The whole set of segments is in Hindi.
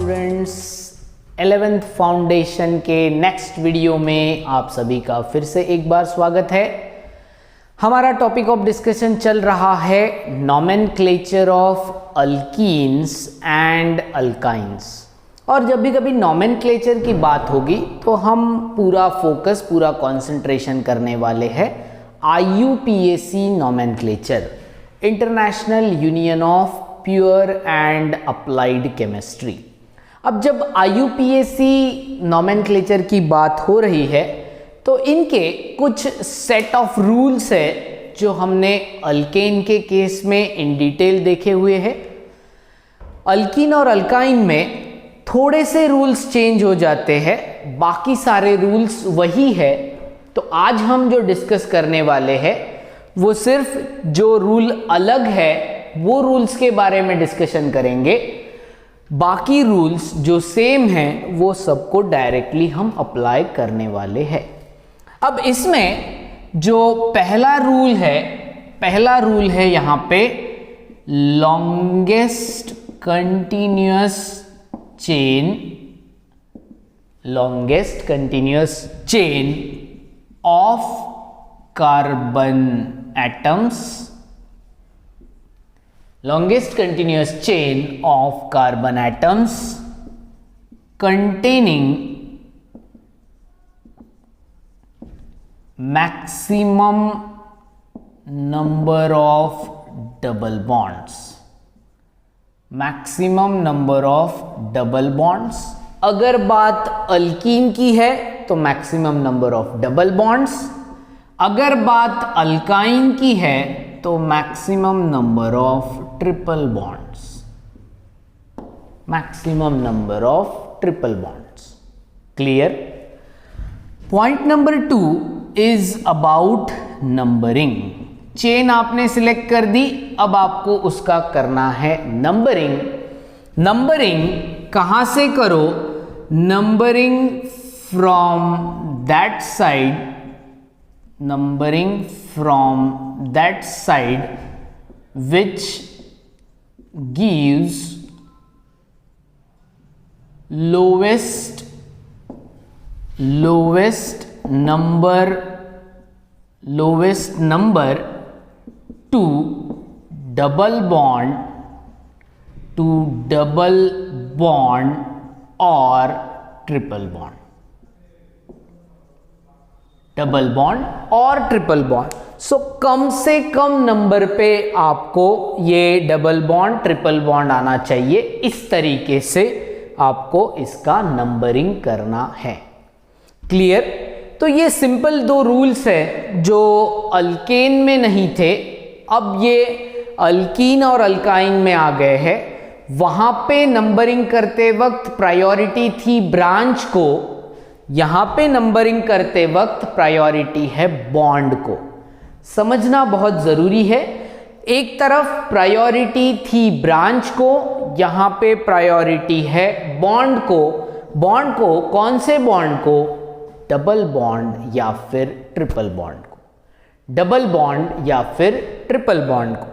स्टूडेंट्स, 11th फाउंडेशन के नेक्स्ट वीडियो में आप सभी का फिर से एक बार स्वागत है। हमारा टॉपिक ऑफ डिस्कशन चल रहा है nomenclature of alkenes and alkynes. और जब भी कभी नॉमेनक्लेचर की बात होगी तो हम पूरा फोकस, पूरा कंसंट्रेशन करने वाले हैं IUPAC nomenclature, international union of pure and applied chemistry. अब जब IUPAC नॉमेनक्लेचर की बात हो रही है तो इनके कुछ सेट ऑफ रूल्स है जो हमने अल्केन के केस में इन डिटेल देखे हुए हैं। अल्कीन और अल्काइन में थोड़े से रूल्स चेंज हो जाते हैं, बाकी सारे रूल्स वही है। तो आज हम जो डिस्कस करने वाले हैं वो सिर्फ जो रूल अलग है वो रूल्स के बारे में डिस्कशन करेंगे। बाकी रूल्स जो सेम हैं वो सबको डायरेक्टली हम अप्लाई करने वाले हैं। अब इसमें जो पहला रूल है यहां पे longest continuous chain of carbon atoms, longest continuous chain of carbon atoms containing maximum number of double bonds। maximum number of double bonds, अगर बात अल्कीन की है तो maximum number of double bonds, अगर बात अल्काइन की है तो maximum number of triple bonds, maximum number of triple bonds. Clear? Point number 2 is about numbering. Chain आपने सिलेक्ट कर दी, अब आपको उसका करना है नंबरिंग। नंबरिंग कहां से करो? Numbering from that side, numbering from that side which gives lowest number to double bond or triple bond, double bond और ट्रिपल बॉन्ड। सो कम से कम नंबर पे आपको ये डबल बॉन्ड, ट्रिपल बॉन्ड आना चाहिए। इस तरीके से आपको इसका नंबरिंग करना है। क्लियर? तो ये सिंपल 2 रूल्स है जो अल्केन में नहीं थे, अब ये अल्कीन और अल्काइन में आ गए हैं। वहां पे नंबरिंग करते वक्त प्रायोरिटी थी ब्रांच को, यहां पे नंबरिंग करते वक्त प्रायोरिटी है बॉन्ड को। समझना बहुत जरूरी है। एक तरफ प्रायोरिटी थी ब्रांच को, यहां पे प्रायोरिटी है बॉन्ड को। बॉन्ड को, कौन से बॉन्ड को? डबल बॉन्ड या फिर ट्रिपल बॉन्ड को, डबल बॉन्ड या फिर ट्रिपल बॉन्ड को।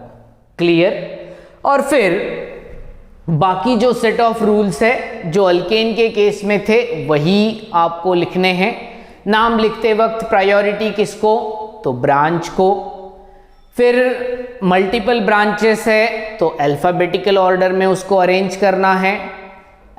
क्लियर? और फिर बाकी जो सेट ऑफ रूल्स है जो अल्केन के केस में थे वही आपको लिखने हैं। नाम लिखते वक्त प्रायोरिटी किसको? तो ब्रांच को। फिर मल्टीपल ब्रांचेस है तो अल्फाबेटिकल ऑर्डर में उसको अरेंज करना है,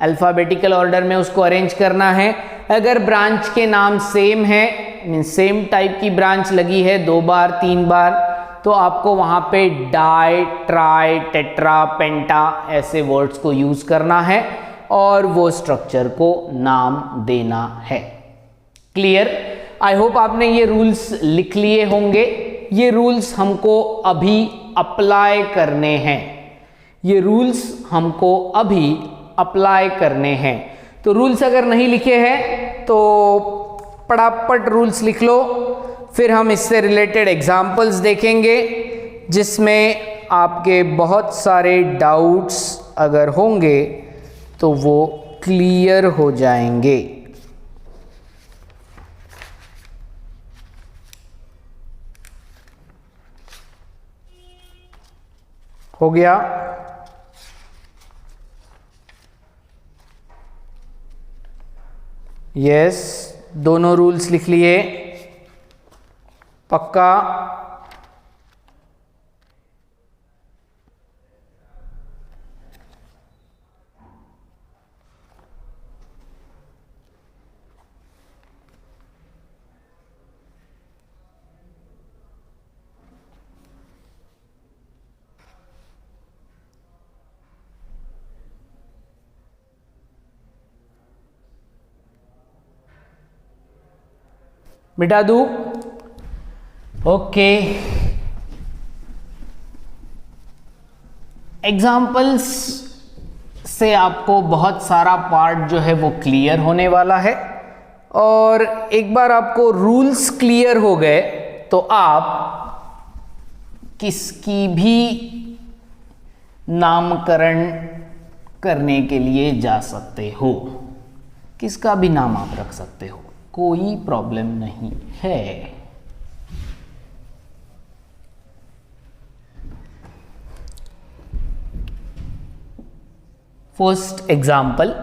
अल्फाबेटिकल ऑर्डर में उसको अरेंज करना है। अगर ब्रांच के नाम सेम है, मीन सेम टाइप की ब्रांच लगी है 2 बार 3 बार, तो आपको वहां पे डाई, ट्राई, टेट्रा, पेंटा ऐसे वर्ड्स को यूज करना है और वो स्ट्रक्चर को नाम देना है। क्लियर? आई होप आपने ये रूल्स लिख लिए होंगे। ये रूल्स हमको अभी अप्लाई करने हैं, ये रूल्स हमको अभी अप्लाई करने हैं। तो रूल्स अगर नहीं लिखे हैं तो फटाफट रूल्स लिख लो, फिर हम इससे रिलेटेड एग्जाम्पल्स देखेंगे जिसमें आपके बहुत सारे डाउट्स अगर होंगे तो वो क्लियर हो जाएंगे। हो गया? यस, दोनों रूल्स लिख लिए, पक्का। मिटा दूं? ओके, एग्जाम्पल्स से आपको बहुत सारा पार्ट जो है वो क्लियर होने वाला है, और एक बार आपको रूल्स क्लियर हो गए तो आप किसकी भी नामकरण करने के लिए जा सकते हो, किसका भी नाम आप रख सकते हो, कोई प्रॉब्लम नहीं है। फर्स्ट एग्जाम्पल,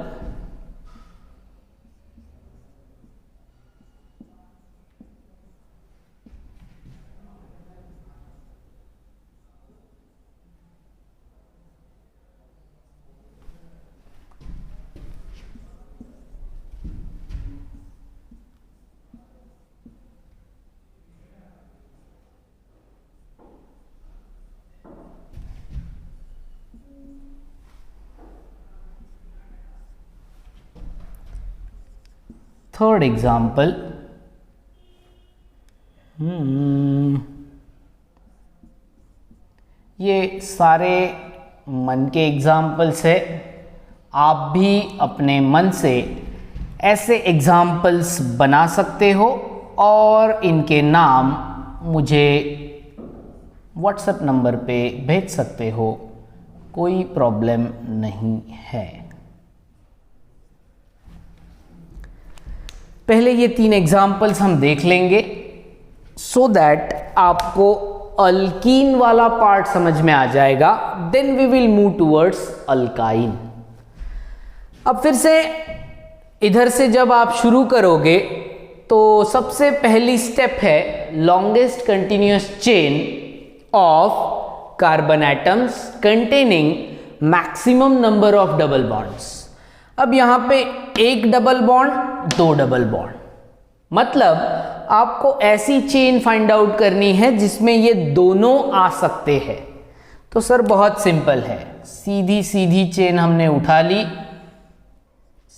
थर्ड एग्जाम्पल, ये सारे मन के एग्जाम्पल्स है, आप भी अपने मन से ऐसे एग्जाम्पल्स बना सकते हो और इनके नाम मुझे व्हाट्सएप नंबर पे भेज सकते हो, कोई प्रॉब्लम नहीं है। पहले ये 3 एग्जाम्पल्स हम देख लेंगे सो दैट आपको अल्कीन वाला पार्ट समझ में आ जाएगा, then we will move towards alkyne. अब फिर से इधर से जब आप शुरू करोगे तो सबसे पहली स्टेप है longest continuous chain of carbon atoms containing maximum number of double bonds. अब यहां पे एक डबल बॉन्ड, 2 डबल बॉन्ड, मतलब आपको ऐसी चेन फाइंड आउट करनी है जिसमें ये दोनों आ सकते हैं। तो सर बहुत सिंपल है, सीधी सीधी चेन हमने उठा ली,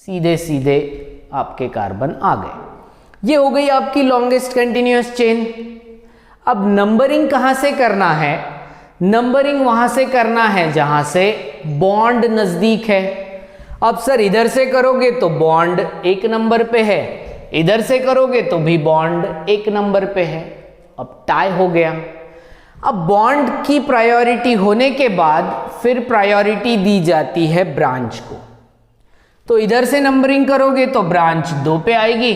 सीधे सीधे आपके कार्बन आ गए। ये हो गई आपकी लॉन्गेस्ट कंटिन्यूअस चेन। अब नंबरिंग कहां से करना है? नंबरिंग वहां से करना है जहां से बॉन्ड नजदीक है। अब सर इधर से करोगे तो बॉन्ड 1 नंबर पे है, इधर से करोगे तो भी बॉन्ड 1 नंबर पे है, अब टाई हो गया। अब बॉन्ड की प्रायोरिटी होने के बाद फिर प्रायोरिटी दी जाती है ब्रांच को। तो इधर से नंबरिंग करोगे तो ब्रांच 2 पे आएगी,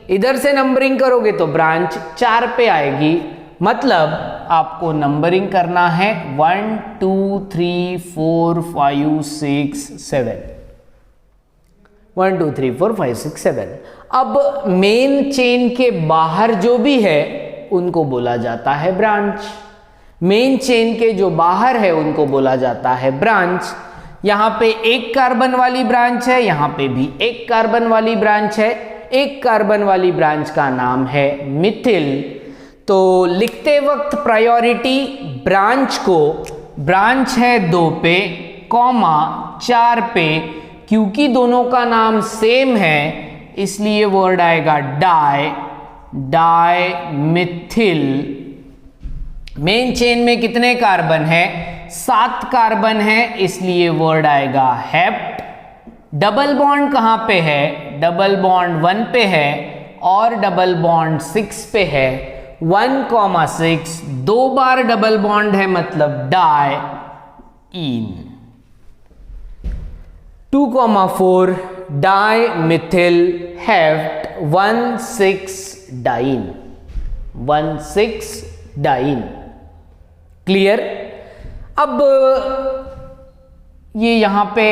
इधर से नंबरिंग करोगे तो ब्रांच 4 पे आएगी। मतलब आपको नंबरिंग करना है 1 2 3 4 5 6 7, 1 2 3 4 5 6 7। अब मेन चेन के बाहर जो भी है उनको बोला जाता है ब्रांच, मेन चेन के जो बाहर है उनको बोला जाता है ब्रांच। यहां पे 1 कार्बन वाली ब्रांच है, यहां पे भी 1 कार्बन वाली ब्रांच है। 1 कार्बन वाली ब्रांच का नाम है मिथिल। तो लिखते वक्त प्रायोरिटी ब्रांच को, ब्रांच है 2 पे, कॉमा 4 पे, क्योंकि दोनों का नाम सेम है इसलिए वर्ड आएगा di, di methyl. Main chain में कितने कार्बन है? 7 कार्बन है इसलिए वर्ड आएगा हेप्ट। डबल बॉन्ड कहां पे है? डबल बॉन्ड 1 पे है और डबल बॉन्ड 6 पे है। 1,6 2 बार डबल बॉन्ड है मतलब diene. 2,4 di methyl hept 1,6 diene, 1,6 diene. Clear? अब ये यहां पे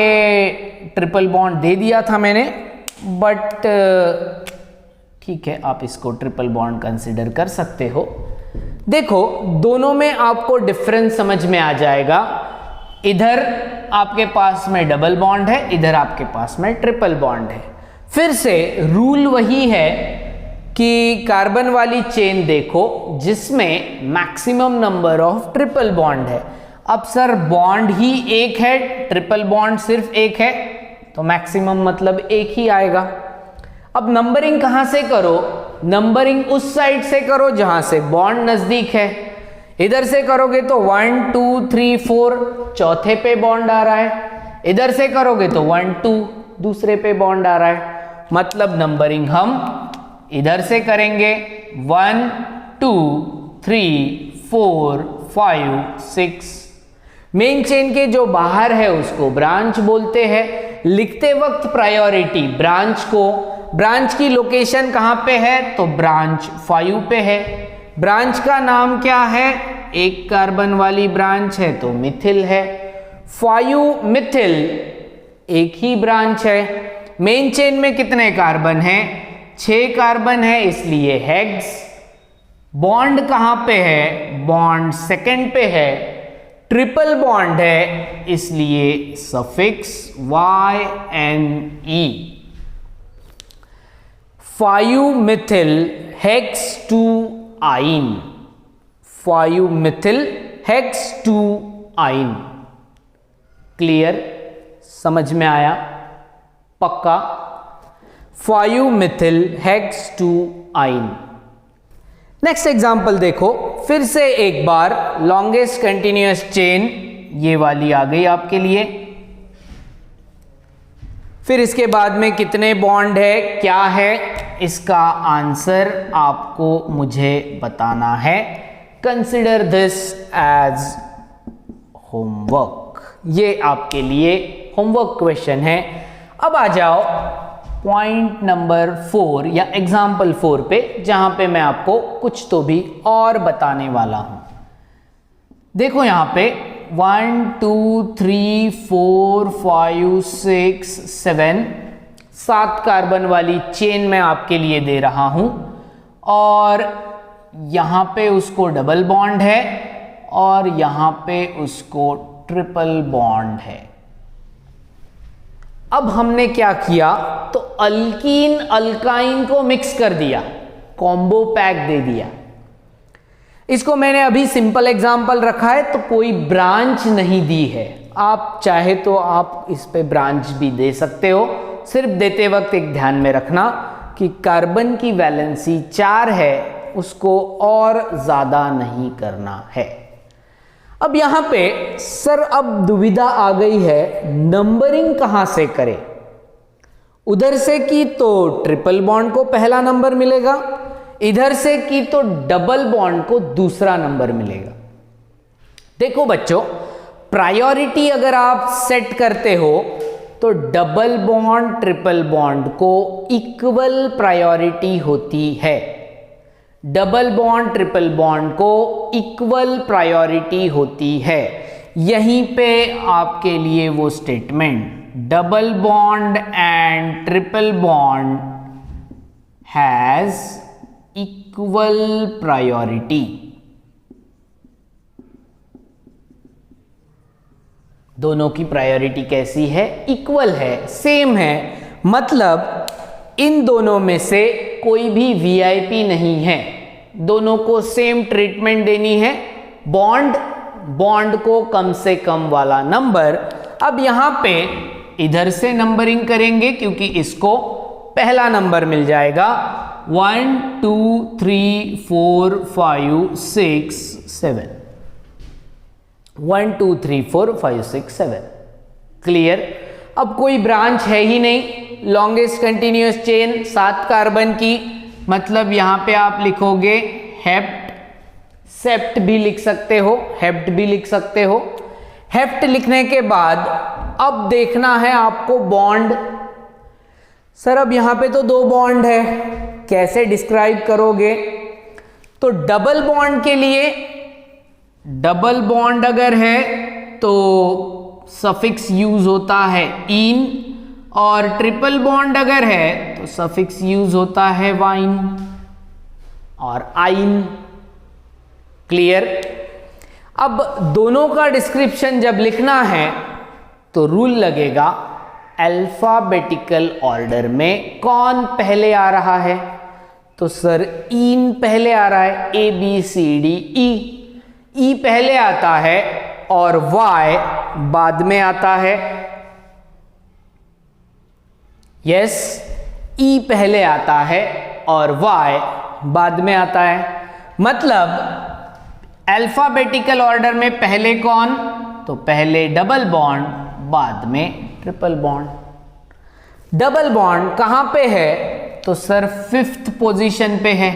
ट्रिपल बॉन्ड दे दिया था मैंने, बट ठीक है, आप इसको ट्रिपल बॉन्ड कंसिडर कर सकते हो। देखो दोनों में आपको डिफरेंस समझ में आ जाएगा। इधर आपके पास में डबल बॉन्ड है, इधर आपके पास में ट्रिपल बॉन्ड है। फिर से रूल वही है कि कार्बन वाली चेन देखो जिसमें maximum number of triple bond है। अब सर बॉन्ड ही एक है, ट्रिपल बॉन्ड सिर्फ एक है, तो मैक्सिमम मतलब एक ही आएगा। अब नंबरिंग कहां से करो? नंबरिंग उस साइड से करो जहां से बॉन्ड नजदीक है। इधर से करोगे तो 1 2 3 4 चौथे पे बॉन्ड आ रहा है, इधर से करोगे तो 1 2 दूसरे पे बॉन्ड आ रहा है। मतलब नंबरिंग हम इधर से करेंगे 1 2 3 4 5 6। मेन चेन के जो बाहर है उसको ब्रांच बोलते हैं। लिखते वक्त प्रायोरिटी ब्रांच को, ब्रांच की लोकेशन कहां पे है? तो ब्रांच 5 पे है। ब्रांच का नाम क्या है? एक कार्बन वाली ब्रांच है तो मिथिल है। 5 मिथिल एक ही ब्रांच है। मेन चेन में कितने कार्बन हैं? 6 कार्बन है, इसलिए हेक्स। बॉन्ड कहां पे है? बॉन्ड सेकंड पे है। ट्रिपल बॉन्ड है इसलिए सफिक्स YNE। 5 मिथिल हेक्स 2 आइन, 5 मिथिल हेक्स 2 आइन। क्लियर? समझ में आया? पक्का? 5 मिथिल हेक्स 2 आइन। नेक्स्ट एग्जाम्पल देखो, फिर से एक बार लॉन्गेस्ट कंटिन्यूअस चेन ये वाली आ गई आपके लिए। फिर इसके बाद में कितने बॉन्ड है, क्या है, इसका आंसर आपको मुझे बताना है। Consider this as homework. ये आपके लिए होमवर्क क्वेश्चन है। अब आ जाओ पॉइंट नंबर 4 या एग्जाम्पल 4 पे, जहां पे मैं आपको कुछ तो भी और बताने वाला हूं। देखो यहां पे 1 2 3 4 5 6 7 7 कार्बन वाली चेन मैं आपके लिए दे रहा हूं, और यहां पे उसको डबल बॉन्ड है और यहां पे उसको ट्रिपल बॉन्ड है। अब हमने क्या किया, तो अल्कीन अल्काइन को मिक्स कर दिया, कॉम्बो पैक दे दिया। इसको मैंने अभी सिंपल एग्जांपल रखा है, तो कोई ब्रांच नहीं दी है। आप चाहे तो आप इस पे ब्रांच भी दे सकते हो। सिर्फ देते वक्त एक ध्यान में रखना कि कार्बन की वैलेंसी 4 है, उसको और ज्यादा नहीं करना है। अब यहां पे सर अब दुविधा आ गई है, नंबरिंग कहां से करें? उधर से की तो ट्रिपल बॉन्ड को पहला नंबर मिलेगा, इधर से की तो डबल बॉन्ड को दूसरा नंबर मिलेगा। देखो बच्चों, प्रायोरिटी अगर आप सेट करते हो तो डबल बॉन्ड ट्रिपल बॉन्ड को इक्वल प्रायोरिटी होती है। डबल बॉन्ड ट्रिपल बॉन्ड को इक्वल प्रायोरिटी होती है। यहीं पे आपके लिए वो statement, double bond and triple bond has equal priority. दोनों की प्रायोरिटी कैसी है? इक्वल है, सेम है। मतलब इन दोनों में से कोई भी वीआईपी नहीं है, दोनों को सेम ट्रीटमेंट देनी है। बॉन्ड को कम से कम वाला नंबर। अब यहां पे इधर से नंबरिंग करेंगे क्योंकि इसको पहला नंबर मिल जाएगा। 1 2 3 4 5 6 7, 1 2 3 4 5 6 7। क्लियर? अब कोई ब्रांच है ही नहीं, लॉन्गेस्ट कंटिन्यूअस चेन 7 कार्बन की, मतलब यहां पे आप लिखोगे हेप्ट, सेप्ट भी लिख सकते हो, हेप्ट भी लिख सकते हो। हेप्ट लिखने के बाद अब देखना है आपको बॉन्ड। सर अब यहां पे तो 2 बॉन्ड है, कैसे डिस्क्राइब करोगे? तो डबल बॉन्ड के लिए, डबल बॉन्ड अगर है तो सफिक्स यूज होता है इन, और ट्रिपल बॉन्ड अगर है तो सफिक्स यूज होता है वाइन और आइन। क्लियर। अब दोनों का डिस्क्रिप्शन जब लिखना है तो रूल लगेगा अल्फाबेटिकल ऑर्डर में कौन पहले आ रहा है। तो सर इन पहले आ रहा है, A B C D E पहले आता है और वाई बाद में आता है। यस, ई पहले आता है और वाई बाद में आता है। मतलब अल्फाबेटिकल ऑर्डर में पहले कौन, तो पहले डबल बॉन्ड बाद में ट्रिपल बॉन्ड। डबल बॉन्ड कहां पे है, तो सर 5th पोजीशन पे है।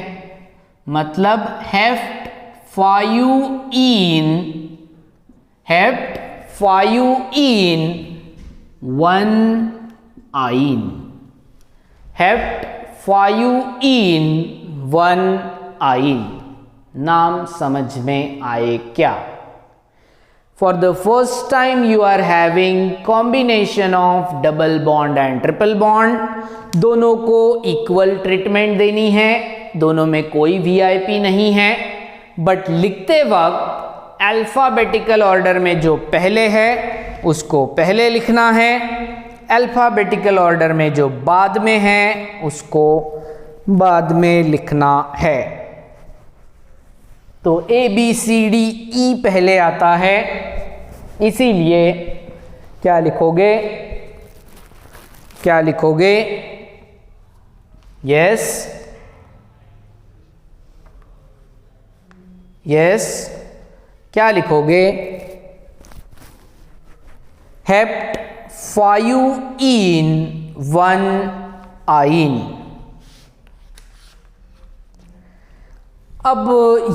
मतलब हेफ्ट फायुइन 1 आइन। हेफ्ट फायुइन 1 आइन। नाम समझ में आए क्या? For the first time you are having combination of double bond and triple bond। दोनों को इक्वल ट्रीटमेंट देनी है, दोनों में कोई वीआईपी नहीं है, बट लिखते वक्त अल्फाबेटिकल ऑर्डर में जो पहले है उसको पहले लिखना है, अल्फाबेटिकल ऑर्डर में जो बाद में है उसको बाद में लिखना है। तो A B C D E पहले आता है, इसीलिए क्या लिखोगे, क्या लिखोगे? यस, यस, क्या लिखोगे? हेप्ट फायुइन 1 आइन। अब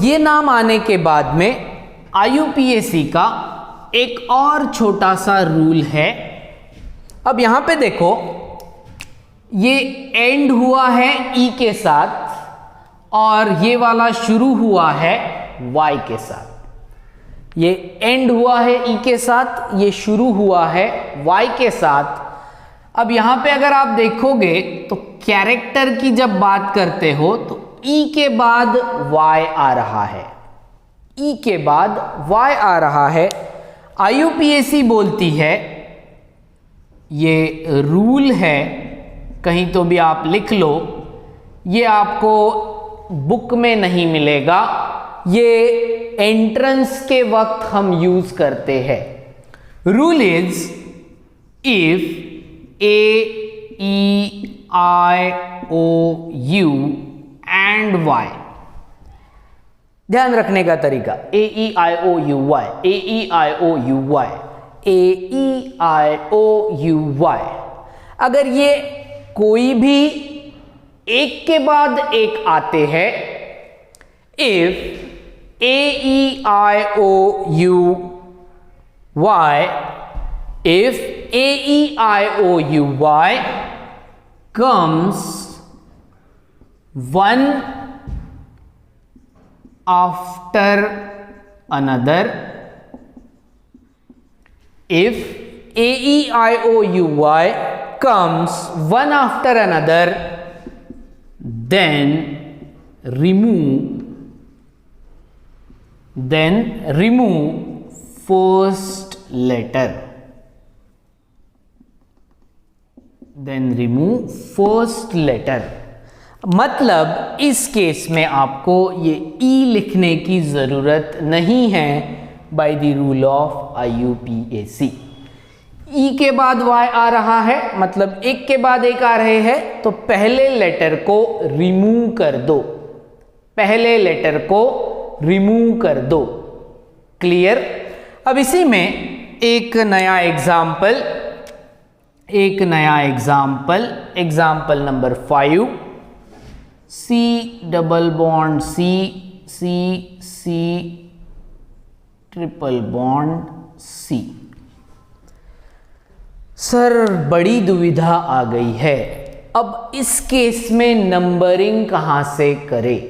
ये नाम आने के बाद में IUPAC का एक और छोटा सा रूल है। अब यहां पे देखो, ये एंड हुआ है ई के साथ और ये वाला शुरू हुआ है वाई के साथ। ये एंड हुआ है ई के साथ, ये शुरू हुआ है वाई के साथ। अब यहां पे अगर आप देखोगे तो कैरेक्टर की जब बात करते हो तो ई के बाद वाई आ रहा है, ई के बाद वाई आ रहा है। IUPAC बोलती है, ये रूल है, कहीं तो भी आप लिख लो, ये आपको बुक में नहीं मिलेगा, ये एंट्रेंस के वक्त हम यूज करते हैं। Rule is if AEIOU and Y. ध्यान रखने का तरीका, AEIOUY, AEIOUY, AEIOUY। अगर ये कोई भी एक के बाद एक आते हैं, if AEIOUY, if AEIOUY comes one after another, if AEIOUY comes one after another, then remove first letter, मतलब इस केस में आपको ये ई लिखने की जरूरत नहीं है by the rule of IUPAC। ई के बाद वाई आ रहा है, मतलब एक के बाद एक आ रहे हैं, तो पहले लेटर को रिमूव कर दो, पहले लेटर को रिमूव कर दो। क्लियर। अब इसी में एक नया example number 5, C double bond C, C C triple bond C। Sir बड़ी दुविधा आ गई है, अब इस केस में नंबरिंग कहां से करें?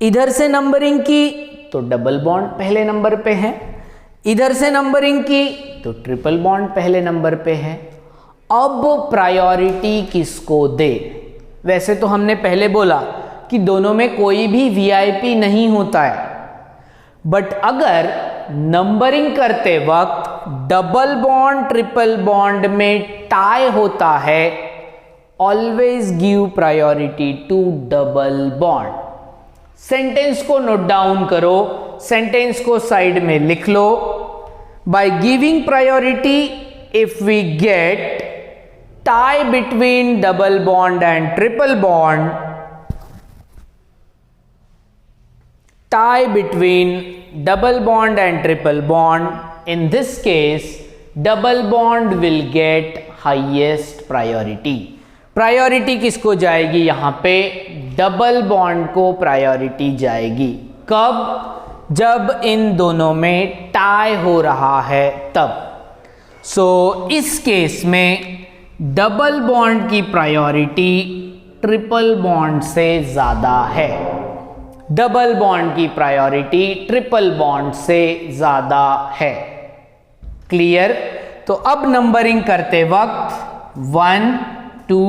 इधर से नंबरिंग की तो डबल बॉन्ड पहले नंबर पे है, इधर से नंबरिंग की तो ट्रिपल बॉन्ड पहले नंबर पे है, अब प्रायोरिटी किसको दे? वैसे तो हमने पहले बोला कि दोनों में कोई भी वीआईपी नहीं होता है, बट अगर नंबरिंग करते वक्त डबल बॉन्ड ट्रिपल बॉन्ड में टाई होता है, always give priority to double bond. Sentence को नोट डाउन करो, सेंटेंस को साइड में लिख लो। By giving priority if we get tie between double bond and triple bond, tie between double bond and triple bond, in this case double bond will get highest priority। Priority किसको जाएगी? यहां पे डबल बॉन्ड को प्रायोरिटी जाएगी। कब? जब इन दोनों में टाई हो रहा है तब। सो इस केस में डबल बॉन्ड की प्रायोरिटी ट्रिपल बॉन्ड से ज्यादा है। डबल बॉन्ड की प्रायोरिटी ट्रिपल बॉन्ड से ज्यादा है। क्लियर? तो अब नंबरिंग करते वक्त 1 2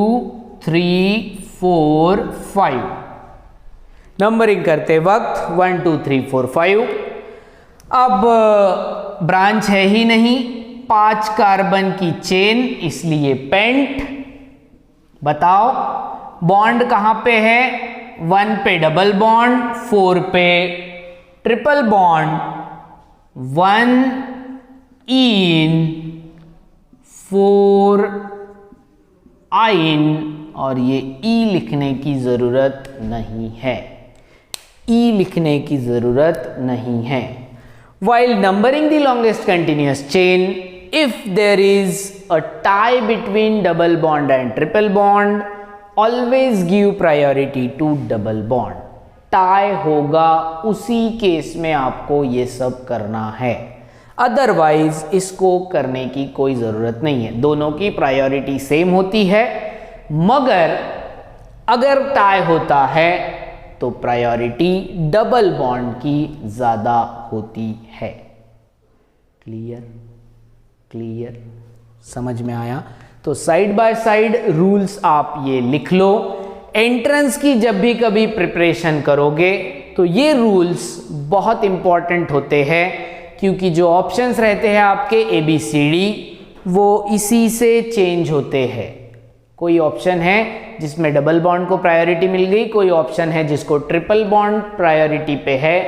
3 4 5, नंबरिंग करते वक्त 1 2 3 4 5। अब ब्रांच है ही नहीं, 5 कार्बन की चेन, इसलिए पेंट। बताओ बॉन्ड कहां पे है? 1 पे डबल बॉन्ड, 4 पे ट्रिपल बॉन्ड, 1 इन 4 आइन, और ये ई लिखने की जरूरत नहीं है, ई लिखने की जरूरत नहीं है। While numbering the longest continuous chain, if there is a tie between double bond and triple bond, always give priority to double bond। Tie होगा उसी केस में आपको ये सब करना है, अदरवाइज इसको करने की कोई ज़रूरत नहीं है। दोनों की प्रायोरिटी सेम होती है, मगर अगर टाई होता है तो प्रायोरिटी डबल बॉन्ड की ज़्यादा होती है। क्लियर? क्लियर? समझ में आया? तो साइड बाय साइड रूल्स आप ये लिख लो। एंट्रेंस की जब भी कभी प्रिपरेशन करोगे तो ये रूल्स बहुत इंपॉर्टेंट होते हैं, क्योंकि जो ऑप्शंस रहते हैं आपके ABCD वो इसी से चेंज होते हैं। कोई ऑप्शन है जिसमें डबल बॉन्ड को प्रायोरिटी मिल गई, कोई ऑप्शन है जिसको ट्रिपल बॉन्ड प्रायोरिटी पे है,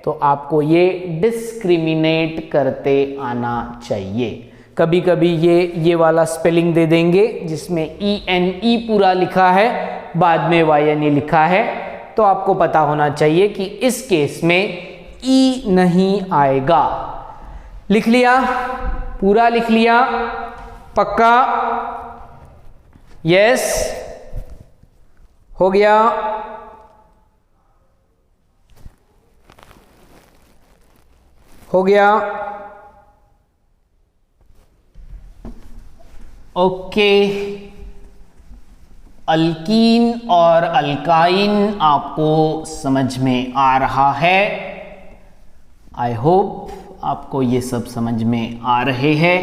तो आपको ये डिस्क्रिमिनेट करते आना चाहिए। कभी कभी ये वाला स्पेलिंग दे देंगे जिसमें ENE पूरा लिखा है, बाद में YNE लिखा है, तो आपको पता होना चाहिए कि इस केस में E नहीं आएगा। लिख लिया? पूरा लिख लिया? पक्का? यस? हो गया? हो गया? ओके। अल्कीन और अल्काइन आपको समझ में आ रहा है। आई होप आपको ये सब समझ में आ रहे हैं।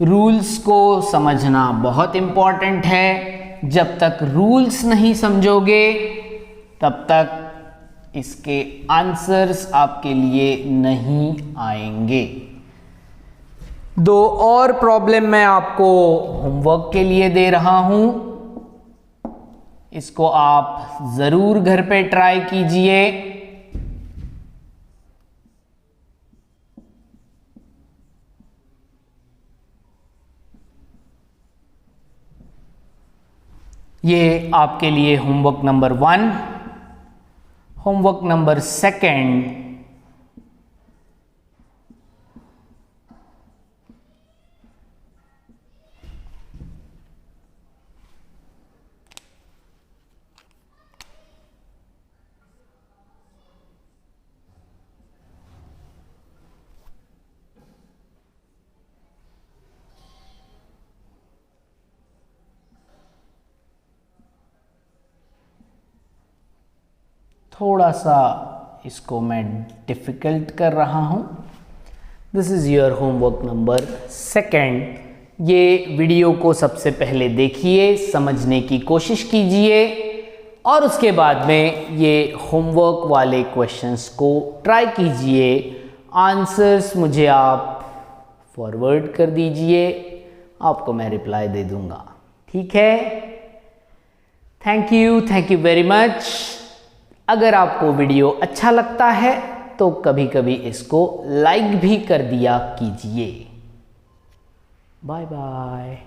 रूल्स को समझना बहुत इम्पॉर्टेंट है। जब तक रूल्स नहीं समझोगे तब तक इसके आंसर्स आपके लिए नहीं आएंगे। 2 और प्रॉब्लम मैं आपको होमवर्क के लिए दे रहा हूं, इसको आप जरूर घर पे ट्राई कीजिए। ये आपके लिए होमवर्क नंबर 1, होमवर्क नंबर 2 थोड़ा सा इसको मैं डिफ़िकल्ट कर रहा हूँ। This is your homework number 2। ये वीडियो को सबसे पहले देखिए, समझने की कोशिश कीजिए और उसके बाद में ये होमवर्क वाले क्वेश्चंस को ट्राई कीजिए। आंसर्स मुझे आप फॉरवर्ड कर दीजिए, आपको मैं रिप्लाई दे दूंगा। ठीक है, थैंक यू वेरी मच। अगर आपको वीडियो अच्छा लगता है तो कभी कभी इसको लाइक भी कर दिया कीजिए। Bye bye.